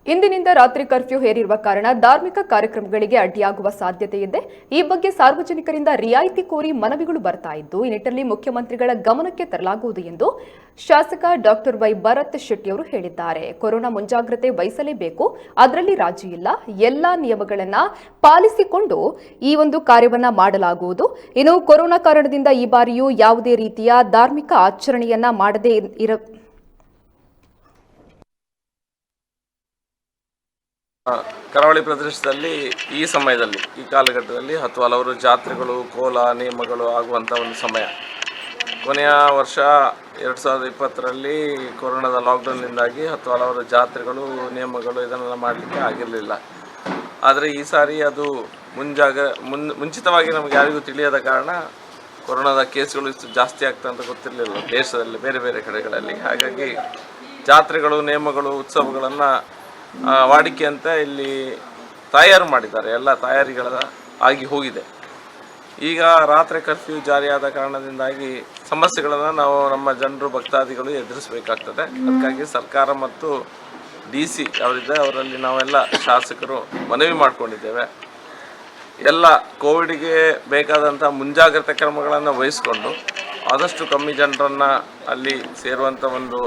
ಇಂದಿನಿಂದ ರಾತ್ರಿ ಕರ್ಫ್ಯೂ ಹೇರಿರುವ ಕಾರಣ ಧಾರ್ಮಿಕ ಕಾರ್ಯಕ್ರಮಗಳಿಗೆ ಅಡ್ಡಿಯಾಗುವ ಸಾಧ್ಯತೆ ಇದೆ. ಈ ಬಗ್ಗೆ ಸಾರ್ವಜನಿಕರಿಂದ ರಿಯಾಯಿತಿ ಕೋರಿ ಮನವಿಗಳು ಬರ್ತಾ ಇದ್ದು, ಈ ನಿಟ್ಟಿನಲ್ಲಿ ಮುಖ್ಯಮಂತ್ರಿಗಳ ಗಮನಕ್ಕೆ ತರಲಾಗುವುದು ಎಂದು ಶಾಸಕ ಡಾಕ್ಟರ್ ವೈ ಭರತ್ ಶೆಟ್ಟಿ ಅವರು ಹೇಳಿದ್ದಾರೆ. ಕೊರೋನಾ ಮುಂಜಾಗ್ರತೆ ವಹಿಸಲೇಬೇಕು, ಅದರಲ್ಲಿ ರಾಜಿ ಇಲ್ಲ. ಎಲ್ಲಾ ನಿಯಮಗಳನ್ನು ಪಾಲಿಸಿಕೊಂಡು ಈ ಒಂದು ಕಾರ್ಯವನ್ನ ಮಾಡಲಾಗುವುದು. ಇನ್ನು ಕೊರೋನಾ ಕಾರಣದಿಂದ ಈ ಬಾರಿಯೂ ಯಾವುದೇ ರೀತಿಯ ಧಾರ್ಮಿಕ ಆಚರಣೆಯನ್ನ ಮಾಡದೇ ಕರಾವಳಿ ಪ್ರದೇಶದಲ್ಲಿ ಈ ಸಮಯದಲ್ಲಿ ಈ ಕಾಲಘಟ್ಟದಲ್ಲಿ ಹಲವಾರು ಜಾತ್ರೆಗಳು, ಕೋಲ, ನೇಮಗಳು ಆಗುವಂಥ ಒಂದು ಸಮಯ. ಕೊನೆಯ ವರ್ಷ 2020ರಲ್ಲಿ ಕೊರೋನಾದ ಲಾಕ್ಡೌನ್ನಿಂದಾಗಿ ಹಲವಾರು ಜಾತ್ರೆಗಳು, ನೇಮಗಳು ಇದನ್ನೆಲ್ಲ ಮಾಡಲಿಕ್ಕೆ ಆಗಿರಲಿಲ್ಲ. ಆದರೆ ಈ ಸಾರಿ ಅದು ಮುಂಚಿತವಾಗಿ ನಮಗೆ ಯಾರಿಗೂ ತಿಳಿಯದ ಕಾರಣ ಕೊರೋನಾದ ಕೇಸ್ಗಳು ಇಷ್ಟು ಜಾಸ್ತಿ ಆಗ್ತದೆ ಅಂತ ಗೊತ್ತಿರಲಿಲ್ಲ ದೇಶದಲ್ಲಿ ಬೇರೆ ಬೇರೆ ಕಡೆಗಳಲ್ಲಿ. ಹಾಗಾಗಿ ಜಾತ್ರೆಗಳು, ನೇಮಗಳು, ಉತ್ಸವಗಳನ್ನು ವಾಡಿಕೆಯಂತ ಇಲ್ಲಿ ತಯಾರು ಮಾಡಿದ್ದಾರೆ. ಎಲ್ಲ ತಯಾರಿಗಳ ಆಗಿ ಹೋಗಿದೆ. ಈಗ ರಾತ್ರಿ ಕರ್ಫ್ಯೂ ಜಾರಿಯಾದ ಕಾರಣದಿಂದಾಗಿ ಸಮಸ್ಯೆಗಳನ್ನು ನಾವು ನಮ್ಮ ಜನರು, ಭಕ್ತಾದಿಗಳು ಎದುರಿಸಬೇಕಾಗ್ತದೆ. ಅದಕ್ಕಾಗಿ ಸರ್ಕಾರ ಮತ್ತು DC ಅವರಿದ್ದ ಅವರಲ್ಲಿ ನಾವೆಲ್ಲ ಶಾಸಕರು ಮನವಿ ಮಾಡಿಕೊಂಡಿದ್ದೇವೆ. ಎಲ್ಲ ಕೋವಿಡ್ಗೆ ಬೇಕಾದಂಥ ಮುಂಜಾಗ್ರತಾ ಕ್ರಮಗಳನ್ನು ವಹಿಸಿಕೊಂಡು ಆದಷ್ಟು ಕಮ್ಮಿ ಜನರನ್ನು ಅಲ್ಲಿ ಸೇರುವಂಥ ಒಂದು